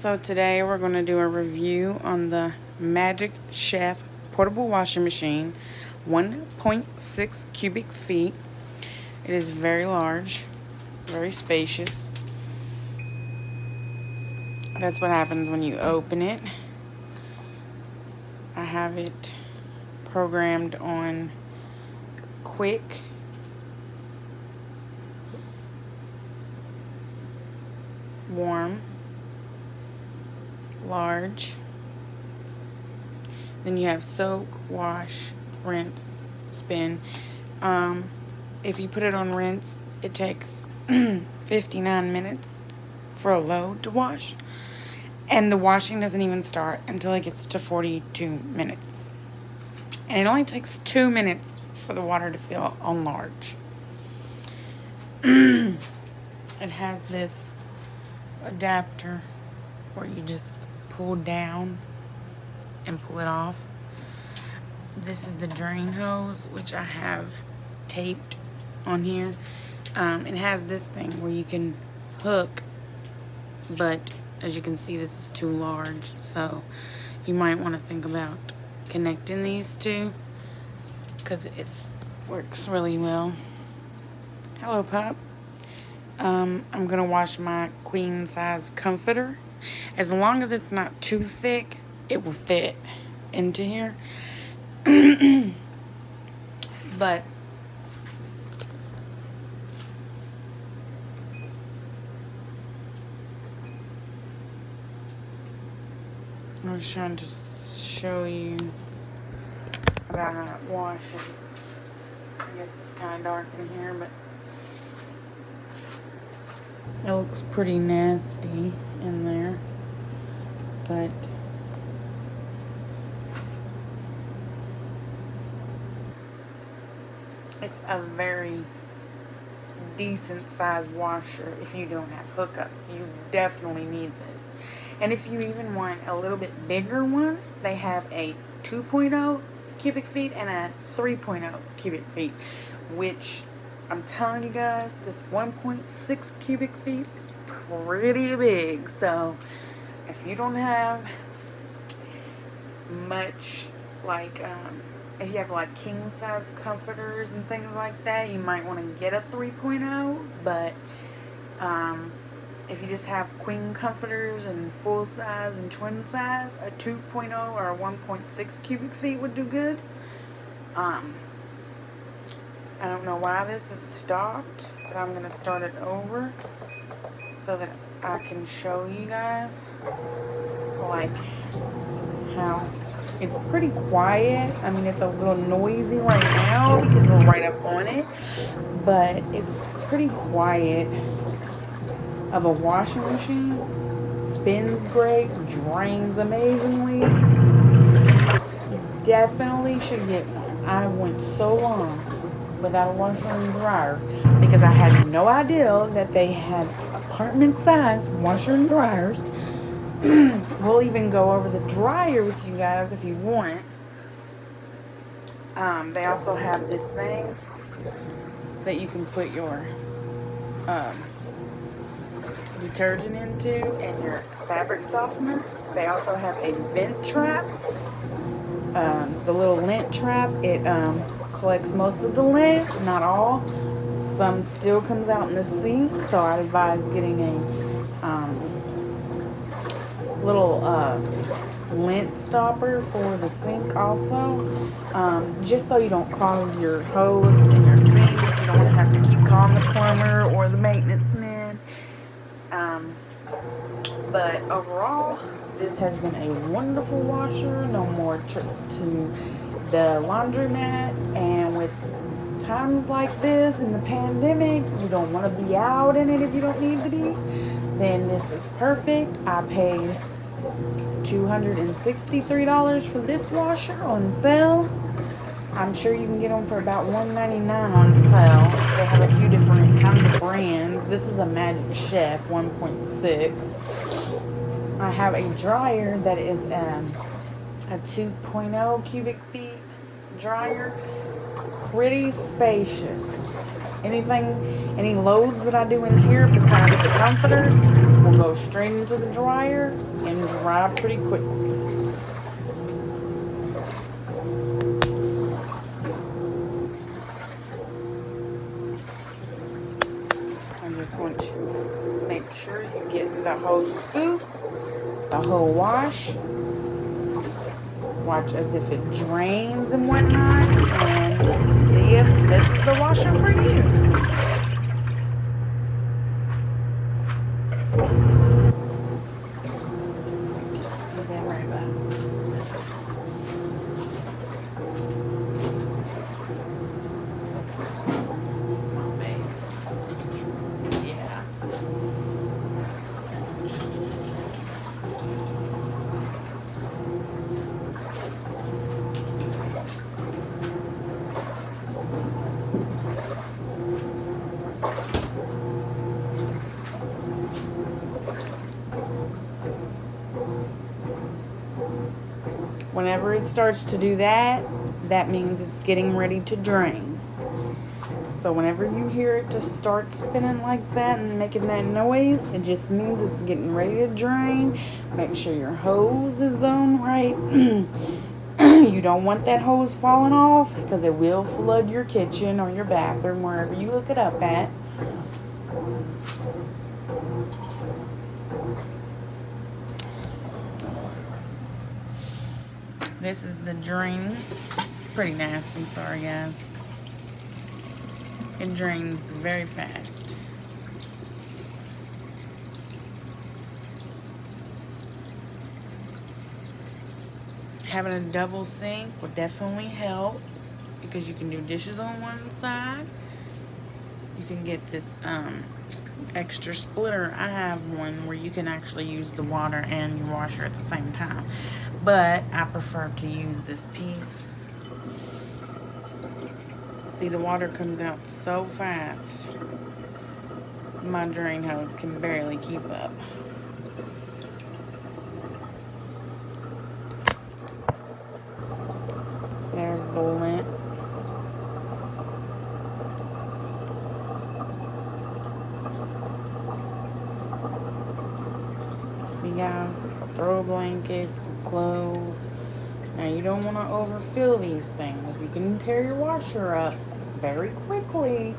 So today we're going to do a review on the Magic Chef portable washing machine, 1.6 cubic feet. It is very large, very spacious. That's what happens when you open it. I have it programmed on quick, warm, large. Then you have soak, wash, rinse, spin. If you put it on rinse, it takes 59 minutes for a load to wash. And the washing doesn't even start until it gets to 42 minutes. And it only takes 2 minutes for the water to fill on large. It has this adapter where you just pull down and pull it off. This is the drain hose, which I have taped on here. It has this thing where you can hook, but as you can see, this is too large, so you might want to think about connecting these two because it works really well. Hello, pup. I'm gonna wash my queen size comforter. As long as it's not too thick, it will fit into here. But I was trying to show you about how it washes. I guess it's kind of dark in here, but it looks pretty nasty in there. But it's a very decent sized washer. If you don't have hookups, you definitely need this. And if you even want a little bit bigger one, they have a 2.0 cubic feet and a 3.0 cubic feet, which I'm telling you guys, this 1.6 cubic feet is pretty big. So if you don't have much, like if you have like king size comforters and things like that, you might want to get a 3.0. But if you just have queen comforters and full size and twin size, a 2.0 or a 1.6 cubic feet would do good. I don't know why this is stopped, but I'm going to start it over so that I can show you guys like how it's pretty quiet. I mean, it's a little noisy right now because we're right up on it, but it's pretty quiet of a washing machine. Spins great, drains amazingly. You definitely should get one. I went so long without a washer and dryer because I had no idea that they had apartment size washer and dryers. We'll even go over the dryer with you guys if you want. They also have this thing that you can put your detergent into and your fabric softener. They also have a vent trap. The little lint trap, it collects most of the lint, not all. Some still comes out in the sink, so I advise getting a little lint stopper for the sink also, just so you don't clog your hose in your sink. You don't want to have to keep calling the plumber or the maintenance man. But overall, this has been a wonderful washer. No more trips to the laundromat, and with times like this in the pandemic, you don't want to be out in it if you don't need to be, then this is perfect. I paid $263 for this washer on sale. I'm sure you can get them for about $1.99 on sale. They have a few different kinds of brands. This is a Magic Chef 1.6. I have a dryer that is a 2.0 cubic feet dryer. Pretty spacious. Any loads that I do in here besides the comforters will go straight into the dryer and dry pretty quickly. I just want to make sure you get the whole scoop, the whole wash. Watch as if it drains and whatnot, and see if this is the washer for you. Okay, right back. Yeah. Whenever it starts to do that, that means it's getting ready to drain. So whenever you hear it just start spinning like that and making that noise, it just means it's getting ready to drain. Make sure your hose is on right. You don't want that hose falling off because it will flood your kitchen or your bathroom, wherever you hook it up at. This is the drain. It's pretty nasty, sorry guys. It drains very fast. Having a double sink would definitely help because you can do dishes on one side. You can get this extra splitter. I have one where you can actually use the water and your washer at the same time, but I prefer to use this piece. See, the water comes out so fast, my drain hose can barely keep up. There's the lint. See guys, throw blankets, clothes. Now you don't want to overfill these things. You can tear your washer up very quickly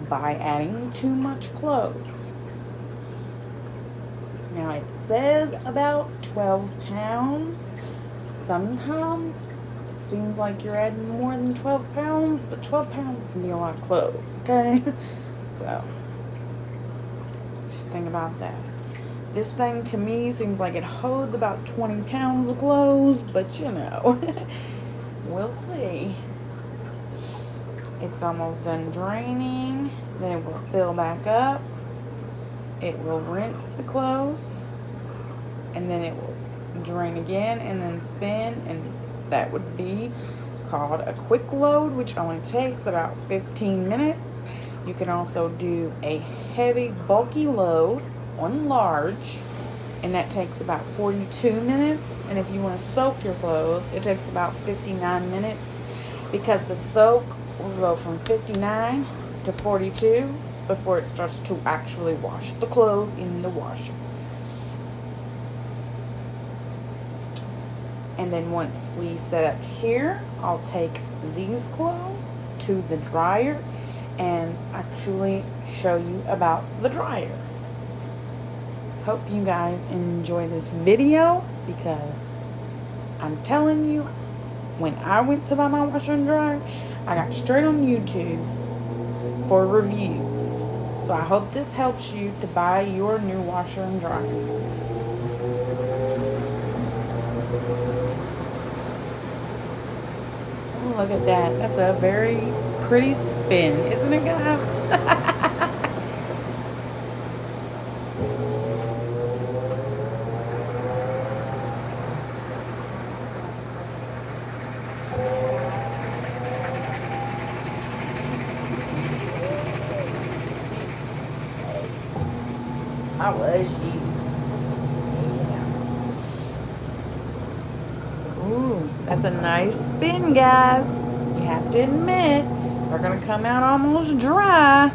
by adding too much clothes. Now it says about 12 pounds. Sometimes it seems like you're adding more than 12 pounds, but 12 pounds can be a lot of clothes, okay? So just think about that. This thing to me seems like it holds about 20 pounds of clothes, but you know, we'll see. It's almost done draining. Then it will fill back up. It will rinse the clothes. And then it will drain again and then spin. And that would be called a quick load, which only takes about 15 minutes. You can also do a heavy, bulky load on large, and that takes about 42 minutes. And if you want to soak your clothes, it takes about 59 minutes, because the soak will go from 59 to 42 before it starts to actually wash the clothes in the washer. And then once we set up here, I'll take these clothes to the dryer and actually show you about the dryer. Hope you guys enjoy this video, because I'm telling you, when I went to buy my washer and dryer, I got straight on YouTube for reviews. So I hope this helps you to buy your new washer and dryer. Oh, look at that. That's a very pretty spin, isn't it, guys? I was you. Yeah. Ooh, that's a nice spin, guys. You have to admit, they're gonna come out almost dry.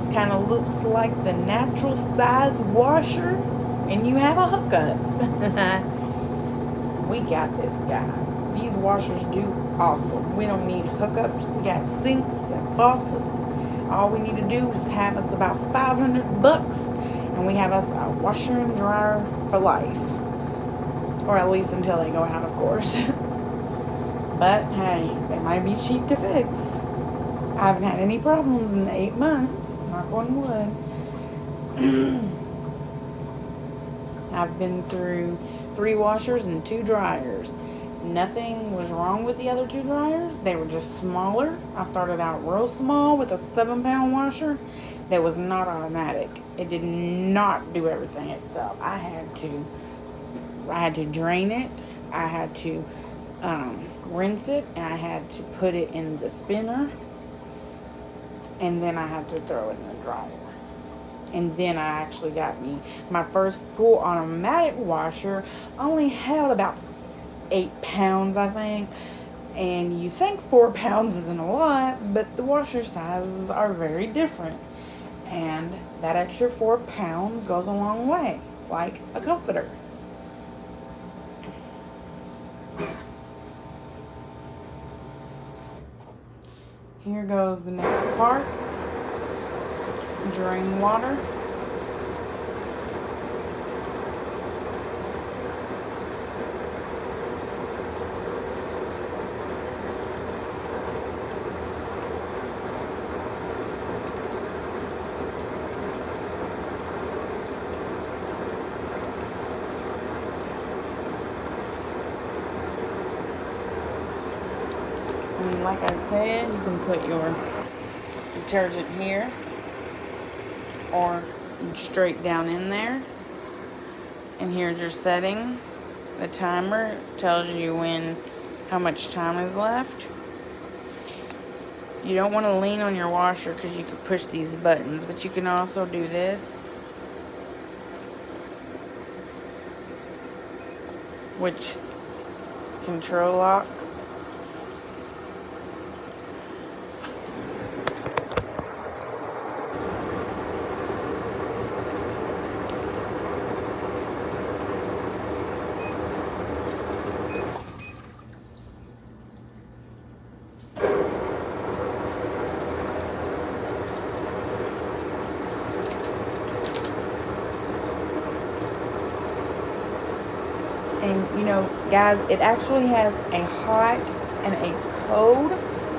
almost kind of looks like the natural size washer, and you have a hookup. We got this, guys. These washers do awesome. We don't need hookups. We got sinks and faucets. All we need to do is have us about $500, and we have us a washer and dryer for life. Or at least until they go out, of course. But hey, they might be cheap to fix. I haven't had any problems in 8 months. Knock on wood. I've been through 3 washers and 2 dryers. Nothing was wrong with the other 2 dryers. They were just smaller. I started out real small with a 7-pound washer that was not automatic. It did not do everything itself. I had to drain it. I had to rinse it, and I had to put it in the spinner, and then I had to throw it in the dryer. And then I actually got me my first full automatic washer. Only held about 8 pounds, I think. And you think 4 pounds isn't a lot, but the washer sizes are very different. And that extra 4 pounds goes a long way, like a comforter. Here goes the next part. Drain water. And like I said, you can put your detergent here or straight down in there. And here's your settings. The timer tells you how much time is left. You don't want to lean on your washer because you can push these buttons, but you can also do this, which control lock. And you know, guys, it actually has a hot and a cold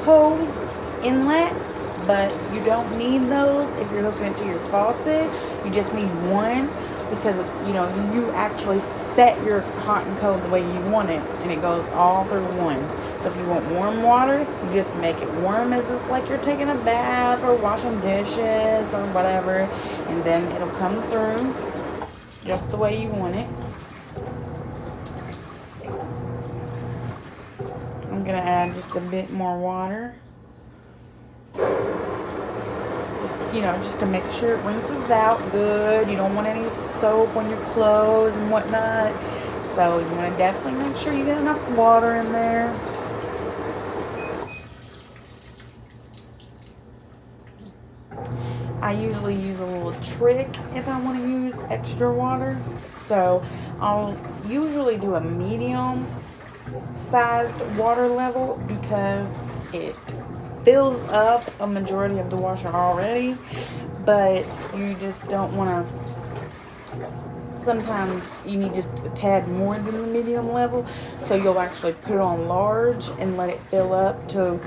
hose inlet, but you don't need those if you're hooking it to your faucet. You just need one because, you know, you actually set your hot and cold the way you want it, and it goes all through one. So if you want warm water, you just make it warm as if like you're taking a bath or washing dishes or whatever, and then it'll come through just the way you want it. I'm gonna add just a bit more water, just to make sure it rinses out good. You don't want any soap on your clothes and whatnot, so you want to definitely make sure you get enough water in there. I usually use a little trick if I want to use extra water, so I'll usually do a medium sized water level because it fills up a majority of the washer already, but you just don't want to, sometimes you need just a tad more than the medium level, so you'll actually put it on large and let it fill up to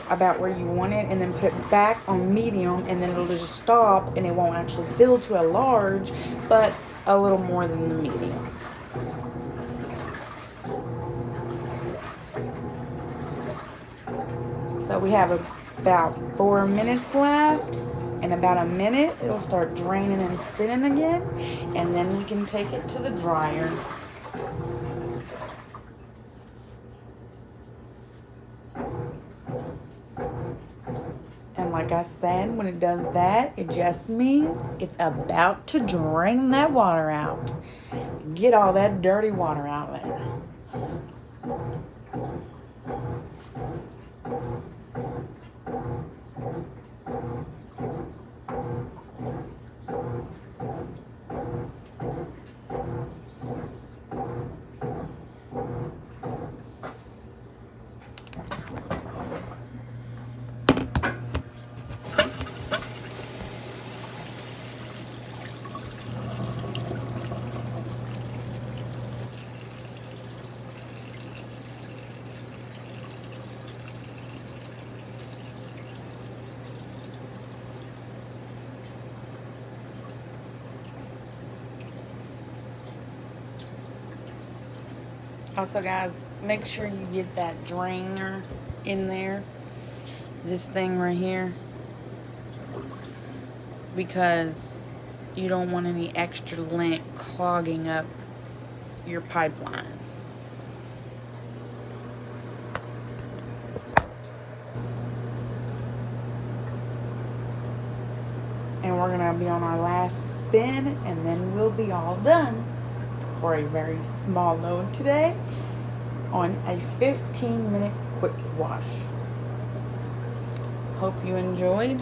about where you want it, and then put it back on medium, and then it'll just stop and it won't actually fill to a large, but a little more than the medium. So we have about 4 minutes left. In about a minute, it'll start draining and spinning again. And then we can take it to the dryer. And like I said, when it does that, it just means it's about to drain that water out. Get all that dirty water out there. Also, guys, make sure you get that drainer in there. This thing right here. Because you don't want any extra lint clogging up your pipelines. And we're going to be on our last spin, and then we'll be all done for a very small load today on a 15-minute quick wash. Hope you enjoyed.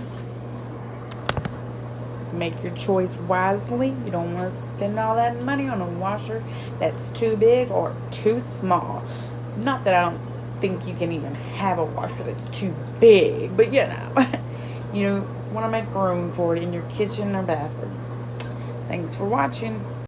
Make your choice wisely. You don't want to spend all that money on a washer that's too big or too small. Not that I don't think you can even have a washer that's too big, but you want to make room for it in your kitchen or bathroom. Thanks for watching.